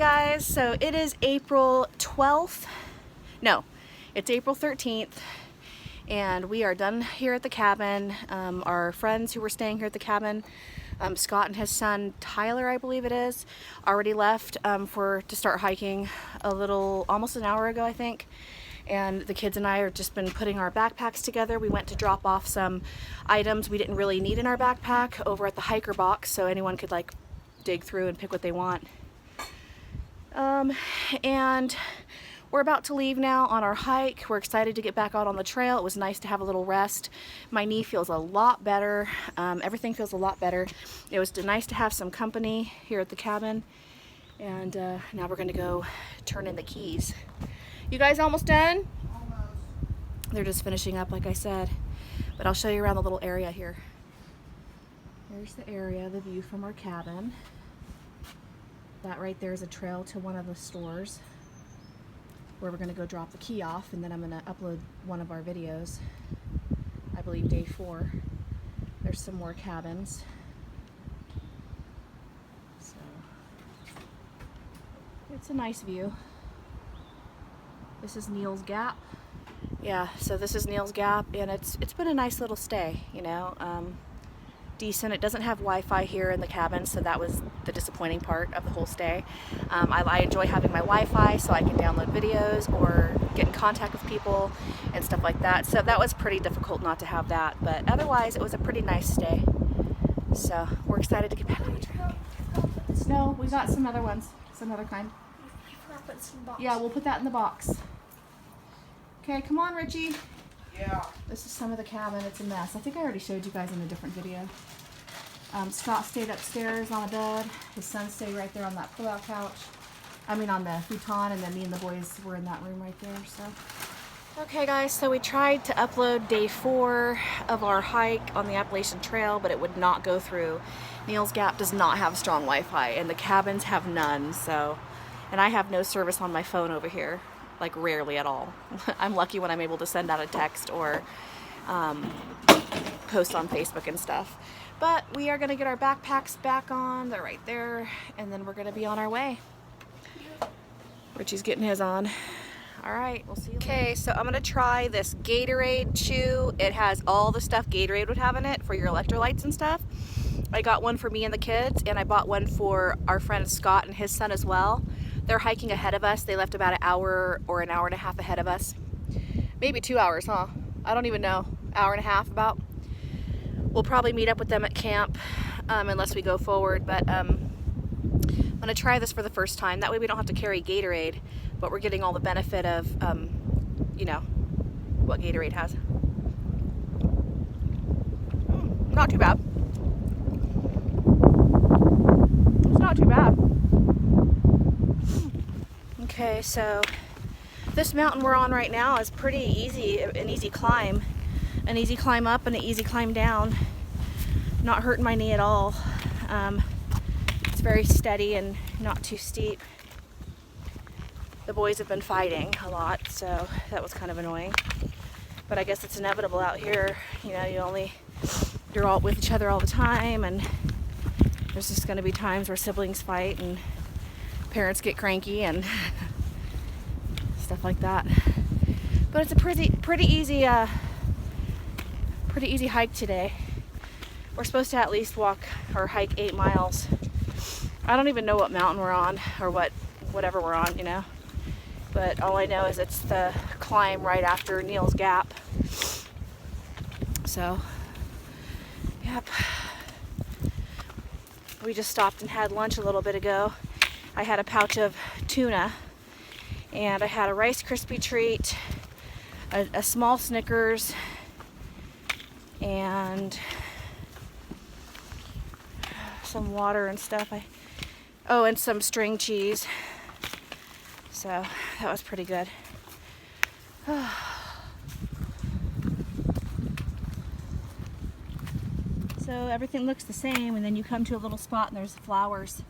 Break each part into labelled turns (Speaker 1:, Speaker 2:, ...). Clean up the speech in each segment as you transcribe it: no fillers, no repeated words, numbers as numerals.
Speaker 1: guys. So it is April 12th. No, it's April 13th. And we are done here at the cabin. Our friends who were staying here at the cabin, Scott and his son Tyler, I believe it is, already left to start hiking almost an hour ago, I think. And the kids and I have just been putting our backpacks together. We went to drop off some items we didn't really need in our backpack over at the hiker box, so anyone could like dig through and pick what they want. And we're about to leave now on our hike. We're excited to get back out on the trail. It was nice to have a little rest. My knee feels a lot better. Everything feels a lot better. It was nice to have some company here at the cabin. And now we're gonna go turn in the keys. You guys almost done?
Speaker 2: Almost.
Speaker 1: They're just finishing up, like I said. But I'll show you around the little area here. There's the area, the view from our cabin. That right there is a trail to one of the stores where we're gonna go drop the key off, and then I'm gonna upload one of our videos, I believe day 4. There's some more cabins. So, it's a nice view. This is Neil's Gap. Yeah, so this is Neil's Gap, and it's been a nice little stay, you know. Decent. It doesn't have Wi-Fi here in the cabin, so that was the disappointing part of the whole stay. I enjoy having my Wi-Fi so I can download videos or get in contact with people and stuff like that. So that was pretty difficult not to have that, but otherwise it was a pretty nice stay. So we're excited to get back on the trail. No, we got some other ones, some other kind. Yeah, we'll put that in the box. Okay, come on, Richie.
Speaker 2: Yeah.
Speaker 1: This is some of the cabin. It's a mess. I think I already showed you guys in a different video. Scott stayed upstairs on a bed. His son stayed right there on that pull-out couch. I mean on the futon, and then me and the boys were in that room right there. So, okay guys, so we tried to upload day 4 of our hike on the Appalachian Trail, but it would not go through. Neil's Gap does not have strong Wi-Fi, and the cabins have none. So, and I have no service on my phone over here. Like rarely at all. I'm lucky when I'm able to send out a text or post on Facebook and stuff. But we are gonna get our backpacks back on. They're right there, and then we're gonna be on our way. Richie's getting his on. All right, we'll see you later. Okay, so I'm gonna try this Gatorade chew. It has all the stuff Gatorade would have in it for your electrolytes and stuff. I got one for me and the kids, and I bought one for our friend Scott and his son as well. They're hiking ahead of us. They left about an hour or an hour and a half ahead of us. Maybe 2 hours, huh? I don't even know. Hour and a half about. We'll probably meet up with them at camp unless we go forward, but I'm gonna try this for the first time. That way we don't have to carry Gatorade, but we're getting all the benefit of, you know, what Gatorade has. Not too bad. It's not too bad. Okay, so this mountain we're on right now is pretty easy, an easy climb. An easy climb up and an easy climb down. Not hurting my knee at all. It's very steady and not too steep. The boys have been fighting a lot, so that was kind of annoying. But I guess it's inevitable out here. You know, you're all with each other all the time, and there's just gonna be times where siblings fight and parents get cranky and stuff like that. But it's a pretty easy hike today. We're supposed to at least walk or hike 8 miles. I don't even know what mountain we're on or whatever we're on, you know. But all I know is it's the climb right after Neil's Gap. So, yep. We just stopped and had lunch a little bit ago. I had a pouch of tuna, and I had a Rice Krispie treat, a small Snickers, and some water and stuff. And some string cheese. So that was pretty good. So everything looks the same, and then you come to a little spot and there's flowers.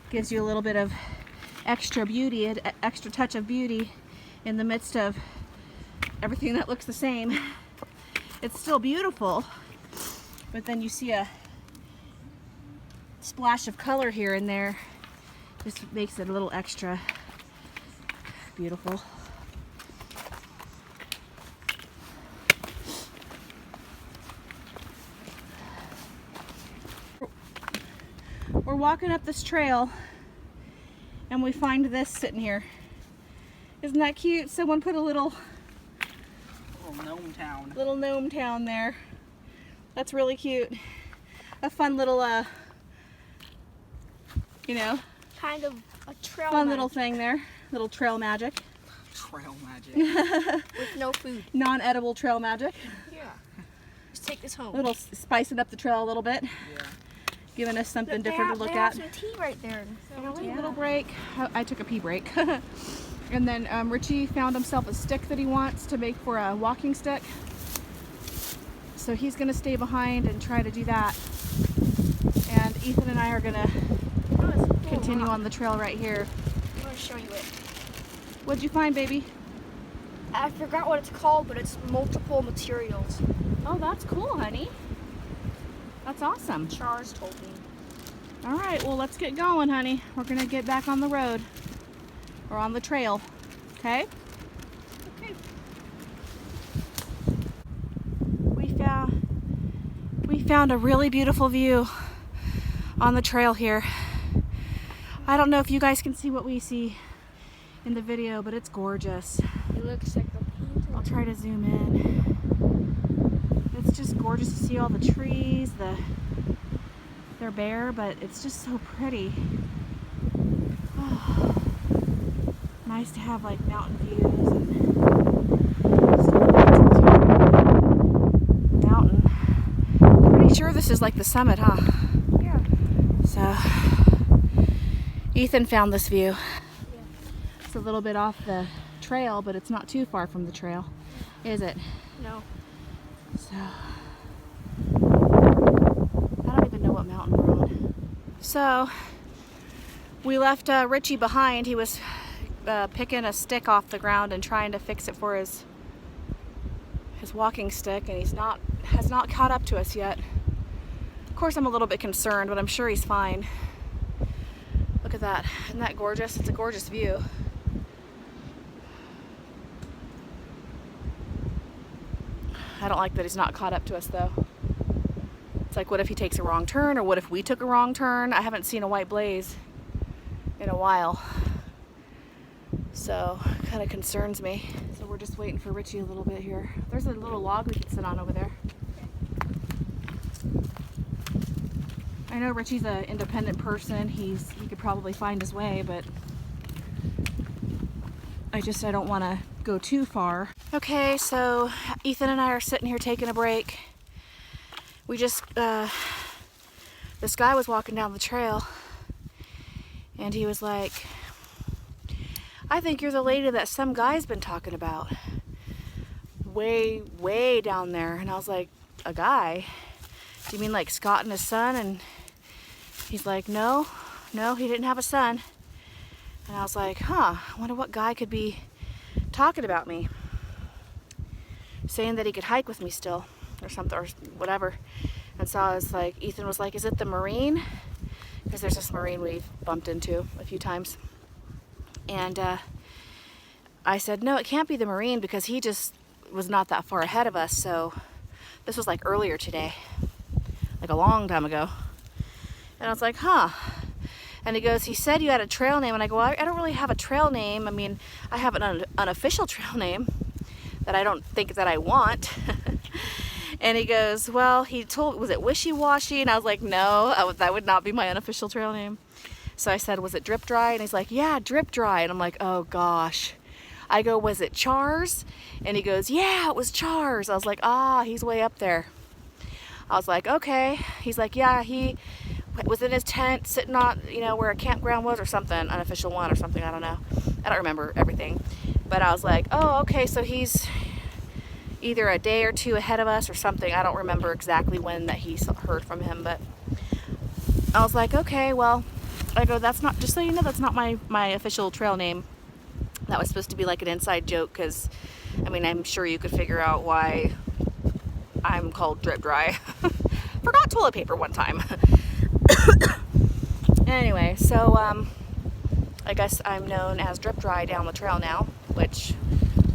Speaker 1: Gives you a little bit of extra beauty, an extra touch of beauty in the midst of everything that looks the same. It's still beautiful, but then you see a splash of color here and there Just makes it a little extra beautiful. We're walking up this trail and we find this sitting here. Isn't that cute? Someone put a little gnome town there. That's really cute. A fun little you know,
Speaker 2: kind of a trail
Speaker 1: fun
Speaker 2: magic.
Speaker 1: little thing there. Little trail magic.
Speaker 3: Trail magic.
Speaker 2: With no food.
Speaker 1: Non-edible trail magic.
Speaker 2: Yeah. Just take this home.
Speaker 1: A little spicing up the trail a little bit.
Speaker 3: Yeah.
Speaker 1: Giving us something
Speaker 2: Look,
Speaker 1: different to look
Speaker 2: they
Speaker 1: at.
Speaker 2: have some tea right there.
Speaker 1: Take a little break. I took a pee break. And then Richie found himself a stick that he wants to make for a walking stick. So he's going to stay behind and try to do that. And Ethan and I are going to continue on the trail right here.
Speaker 2: I'm going to show you it.
Speaker 1: What'd you find, baby?
Speaker 2: I forgot what it's called, but it's multiple materials.
Speaker 1: Oh, that's cool, honey. That's awesome.
Speaker 2: Charles told me.
Speaker 1: All right, well, let's get going, honey. We're going to get back on the road. Or on the trail. Okay?
Speaker 2: Okay.
Speaker 1: We found a really beautiful view on the trail here. I don't know if you guys can see what we see in the video, but it's gorgeous.
Speaker 2: It looks like a painting.
Speaker 1: I'll try to zoom in. It's just gorgeous to see all the trees. They're bare, but it's just so pretty. Oh, nice to have like mountain views and stuff like that. Mountain. I'm pretty sure this is like the summit, huh?
Speaker 2: Yeah.
Speaker 1: So, Ethan found this view.
Speaker 2: Yeah.
Speaker 1: It's a little bit off the trail, but it's not too far from the trail, is it?
Speaker 2: No.
Speaker 1: So, I don't even know what mountain we're on. So, we left Richie behind. He was picking a stick off the ground and trying to fix it for his walking stick, and has not caught up to us yet. Of course, I'm a little bit concerned, but I'm sure he's fine. Look at that. Isn't that gorgeous? It's a gorgeous view. I don't like that he's not caught up to us, though. It's like, what if he takes a wrong turn, or what if we took a wrong turn? I haven't seen a white blaze in a while, so it kind of concerns me. So we're just waiting for Richie a little bit here. There's a little log we can sit on over there. I know Richie's an independent person. He could probably find his way, but I don't want to go too far. Okay, so Ethan and I are sitting here taking a break. We just, this guy was walking down the trail, and he was like, I think you're the lady that some guy's been talking about. Way, way down there. And I was like, a guy? Do you mean like Scott and his son? And he's like, no, he didn't have a son. And I was like, huh, I wonder what guy could be talking about me. Saying that he could hike with me still, or something, or whatever. And so I was like, Ethan was like, is it the Marine? Because there's this Marine we've bumped into a few times. And I said, no, it can't be the Marine, because he just was not that far ahead of us. So this was like earlier today, like a long time ago. And I was like, huh. And he goes, he said you had a trail name. And I go, well, I don't really have a trail name. I mean, I have an unofficial trail name that I don't think that I want. And he goes, well, was it Wishy-Washy? And I was like, no, that would not be my unofficial trail name. So I said, was it Drip Dry? And he's like, yeah, Drip Dry. And I'm like, oh gosh. I go, was it Chars? And he goes, yeah, it was Chars. I was like, he's way up there. I was like, okay. He's like, yeah, he was in his tent sitting on, where a campground was or something, unofficial one or something, I don't know. I don't remember everything. But I was like, oh, okay, so he's either a day or two ahead of us or something. I don't remember exactly when that he heard from him, but I was like, okay, well, I go, that's not, just so you know, that's not my official trail name. That was supposed to be like an inside joke, because, I mean, I'm sure you could figure out why I'm called Drip Dry. Forgot toilet paper one time. Anyway, so I guess I'm known as Drip Dry down the trail now, which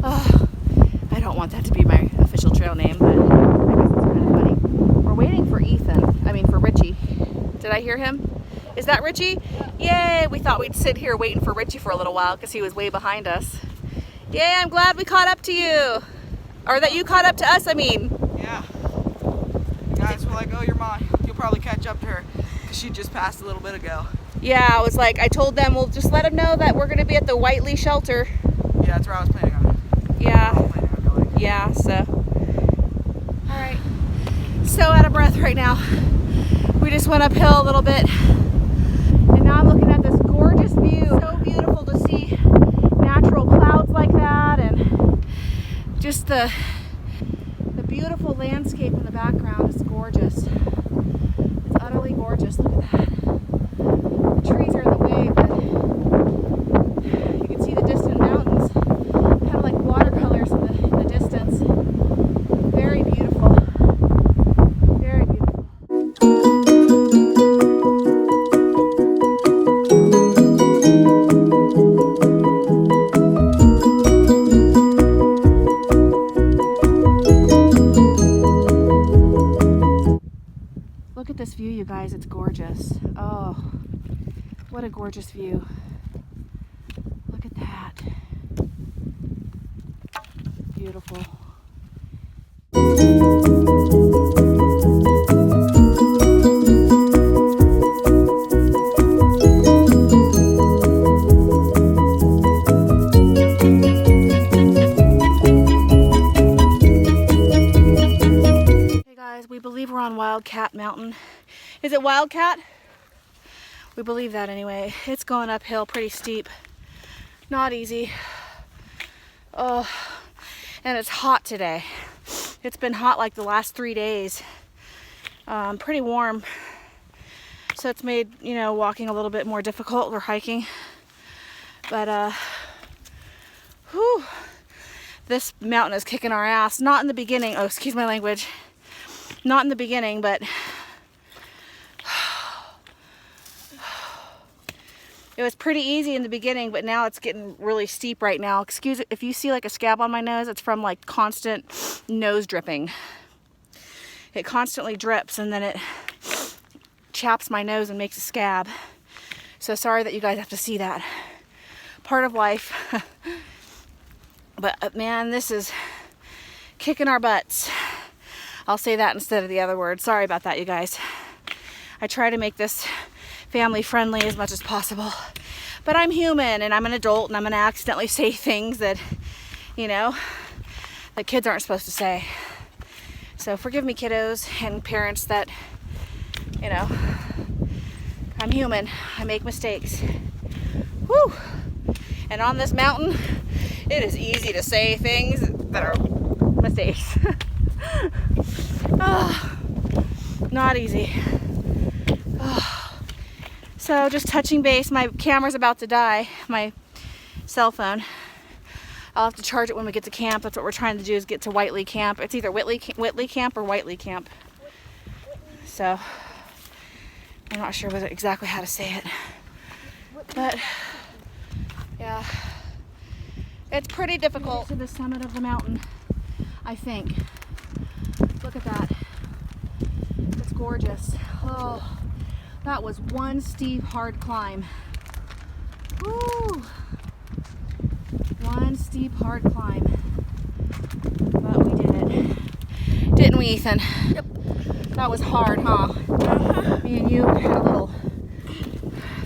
Speaker 1: I don't want that to be my official trail name, but I guess it's kind of funny. We're waiting for for Richie. Did I hear him? Is that Richie? Yay! We thought we'd sit here waiting for Richie for a little while because he was way behind us. Yay! I'm glad we caught up to you. Or that you caught up to us, I mean.
Speaker 3: Yeah. The guys were like, oh, you're mine. You'll probably catch up to her because she just passed a little bit ago.
Speaker 1: Yeah, I was like, I told them, we'll just let them know that we're going to be at the Whiteley shelter.
Speaker 3: Yeah, that's where I was planning on it.
Speaker 1: Yeah.
Speaker 3: We're all planning on going.
Speaker 1: Yeah, so. Alright. So out of breath right now. We just went uphill a little bit. And now I'm looking at this gorgeous view. So beautiful to see natural clouds like that and just the beautiful landscape in the background is gorgeous. It's utterly gorgeous. Look at that. The trees are in the way, but you can see the distant mountains, kind of like watercolors in the distance. Very beautiful. Very beautiful. Look at this view, you guys. It's gorgeous. Oh, what a gorgeous view. Look at that. Beautiful. Hey guys, we believe we're on Wildcat Mountain. Is it Wildcat? We believe that anyway. It's going uphill pretty steep. Not easy. Oh, and it's hot today. It's been hot like the last 3 days. Pretty warm. So it's made, walking a little bit more difficult or hiking. But, whew, this mountain is kicking our ass. Not in the beginning. Oh, excuse my language. Not in the beginning, but it was pretty easy in the beginning, but now it's getting really steep right now. Excuse it if you see like a scab on my nose, it's from like constant nose dripping. It constantly drips and then it chaps my nose and makes a scab. So sorry that you guys have to see that. Part of life. But man, this is kicking our butts. I'll say that instead of the other word. Sorry about that, you guys. I try to make this family friendly as much as possible. But I'm human and I'm an adult and I'm gonna accidentally say things that, that kids aren't supposed to say. So forgive me, kiddos and parents, that, I'm human. I make mistakes. Whew. And on this mountain, it is easy to say things that are mistakes. Oh, not easy. Oh. So just touching base. My camera's about to die, my cell phone. I'll have to charge it when we get to camp. That's what we're trying to do, is get to Whiteley Camp. It's either Whitley Camp or Whiteley Camp. So I'm not sure exactly how to say it. But yeah, it's pretty difficult. To the summit of the mountain, I think. Look at that. It's gorgeous. Oh, that was one steep, hard climb. Woo! One steep, hard climb. But we did it. Didn't we, Ethan?
Speaker 2: Yep.
Speaker 1: That was hard, huh? Me and you had a little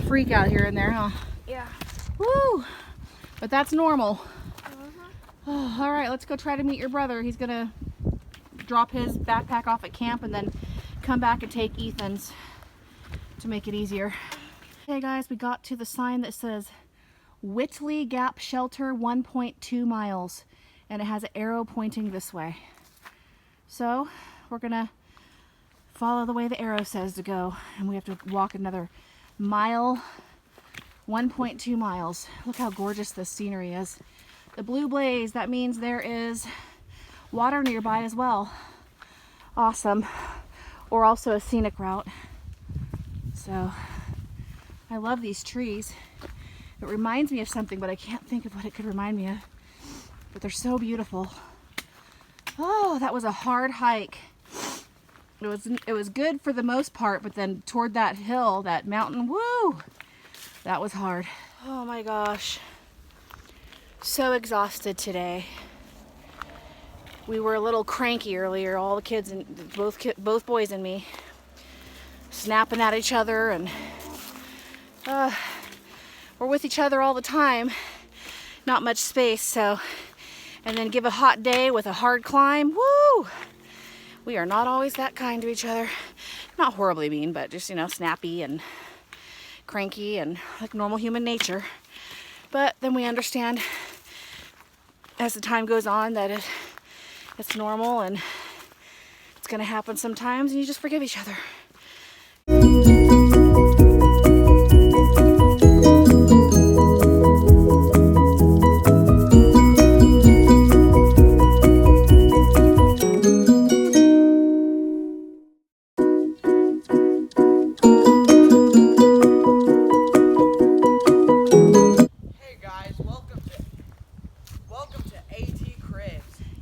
Speaker 1: freak out here and there, huh?
Speaker 2: Yeah.
Speaker 1: Woo! But that's normal. Oh, all right, let's go try to meet your brother. He's gonna drop his backpack off at camp and then come back and take Ethan's to make it easier. Okay guys, we got to the sign that says Whitley Gap Shelter 1.2 miles, and it has an arrow pointing this way. So we're gonna follow the way the arrow says to go, and we have to walk another mile. 1.2 miles. Look how gorgeous this scenery is. The blue blaze, that means there is water nearby as well. Awesome. Or also a scenic route. So I love these trees. It reminds me of something, but I can't think of what it could remind me of. But they're so beautiful. Oh, that was a hard hike. It was good for the most part, but then toward that hill, that mountain, woo! That was hard. Oh my gosh. So exhausted today. We were a little cranky earlier, all the kids and both boys and me, snapping at each other, and we're with each other all the time. Not much space, so, and then give a hot day with a hard climb, woo! We are not always that kind to each other. Not horribly mean, but just, you know, snappy and cranky and like normal human nature. But then we understand as the time goes on that it's normal and it's gonna happen sometimes, and you just forgive each other.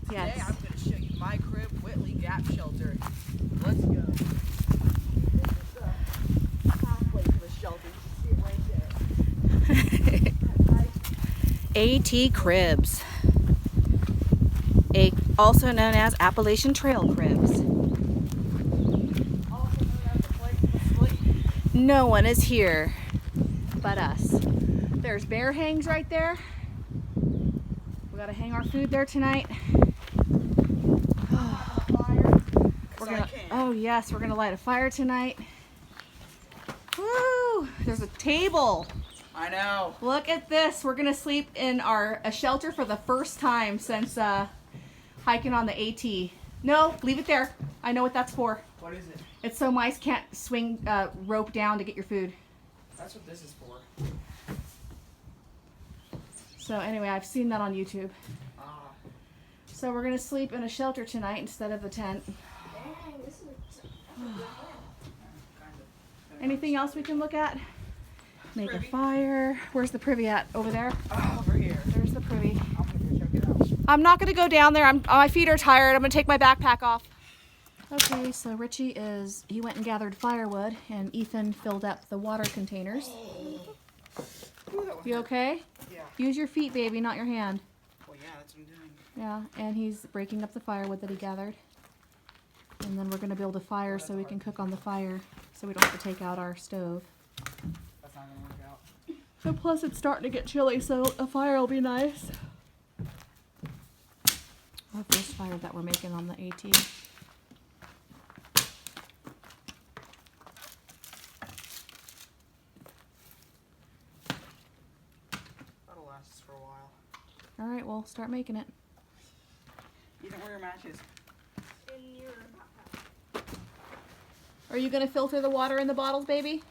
Speaker 3: Today I'm going to show you my crib, Whitley Gap Shelter. Let's go. This is the pathway to the shelter. You can see it right there.
Speaker 1: AT Cribs, also known as Appalachian Trail Cribs.
Speaker 3: Also known as a place to sleep.
Speaker 1: No one is here but us. There's bear hangs right there. We gotta hang our food there tonight. Oh yes, we're gonna light a fire tonight. Woo! There's a table.
Speaker 3: I know.
Speaker 1: Look at this. We're gonna sleep in a shelter for the first time since hiking on the AT. No, leave it there. I know what that's for.
Speaker 3: What is it?
Speaker 1: It's so mice can't swing rope down to get your food.
Speaker 3: That's what this is for.
Speaker 1: So anyway, I've seen that on YouTube. So we're gonna sleep in a shelter tonight instead of the tent. Anything else we can look at? Make a fire. Where's the privy at? Over there?
Speaker 3: Over here.
Speaker 1: There's the privy.
Speaker 3: I'm going to go check it out.
Speaker 1: I'm not gonna go down there. My feet are tired. I'm gonna take my backpack off. Okay, so Richie he went and gathered firewood, and Ethan filled up the water containers. You okay?
Speaker 3: Yeah.
Speaker 1: Use your feet, baby, not your hand.
Speaker 3: Well, yeah, that's what I'm doing.
Speaker 1: Yeah, and he's breaking up the firewood that he gathered. And then we're gonna build a fire so we can cook on the fire, so we don't have to take out our stove.
Speaker 3: That's not going to work out.
Speaker 1: And plus it's starting to get chilly, so a fire will be nice. Our first fire that we're making on the AT.
Speaker 3: That'll last us for a while.
Speaker 1: All right, well, start making it.
Speaker 3: You don't wear your matches.
Speaker 2: In your backpack.
Speaker 1: Are you gonna filter the water in the bottles, baby?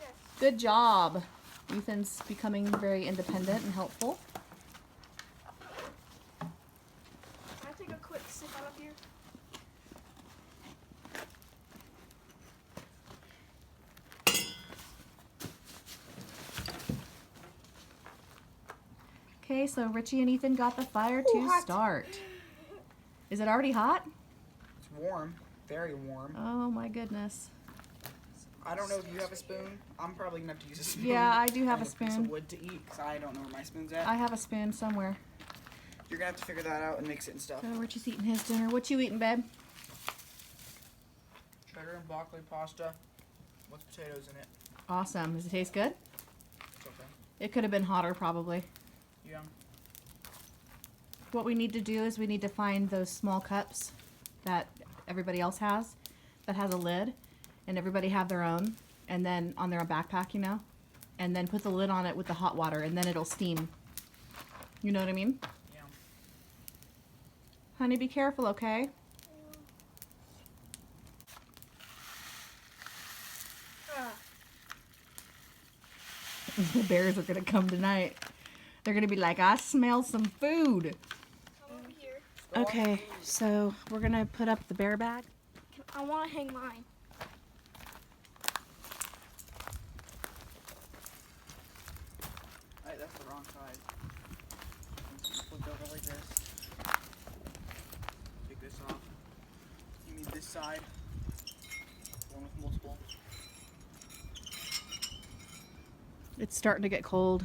Speaker 2: Yes.
Speaker 1: Good job. Ethan's becoming very independent and helpful.
Speaker 2: Can I take a quick sip out of here?
Speaker 1: Okay, so Richie and Ethan got the fire to
Speaker 2: hot.
Speaker 1: start. Is it already hot?
Speaker 3: It's warm. Very warm.
Speaker 1: Oh my goodness.
Speaker 3: I don't know if you have a spoon. I'm probably going to have to use a spoon.
Speaker 1: Yeah, I do have
Speaker 3: and
Speaker 1: a
Speaker 3: piece
Speaker 1: spoon.
Speaker 3: of wood to eat because I don't know where my spoon's at.
Speaker 1: I have a spoon somewhere.
Speaker 3: You're going to have to figure that out and mix it and stuff.
Speaker 1: So Richie's eating his dinner. What you eating, babe?
Speaker 3: Cheddar and broccoli pasta with potatoes in it.
Speaker 1: Awesome. Does it taste good?
Speaker 3: It's okay.
Speaker 1: It could have been hotter, probably.
Speaker 3: Yeah.
Speaker 1: What we need to do is we need to find those small cups that everybody else has that has a lid, and everybody have their own, and then on their backpack, you know, and then put the lid on it with the hot water, and then it'll steam. You know what I mean?
Speaker 3: Yeah.
Speaker 1: Honey, be careful, okay? The bears are gonna come tonight. They're gonna be like, I smell some food.
Speaker 2: I'm over here.
Speaker 1: Okay, so we're gonna put up the bear bag.
Speaker 2: I want to hang mine.
Speaker 3: side. One with multiple.
Speaker 1: It's starting to get cold.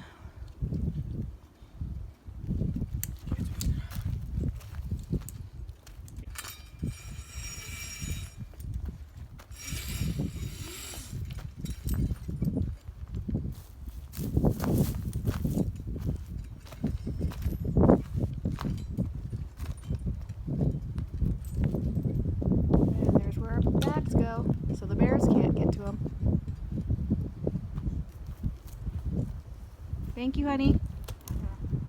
Speaker 1: And there's where our bags go, so the bears can't get to them. Thank you, honey.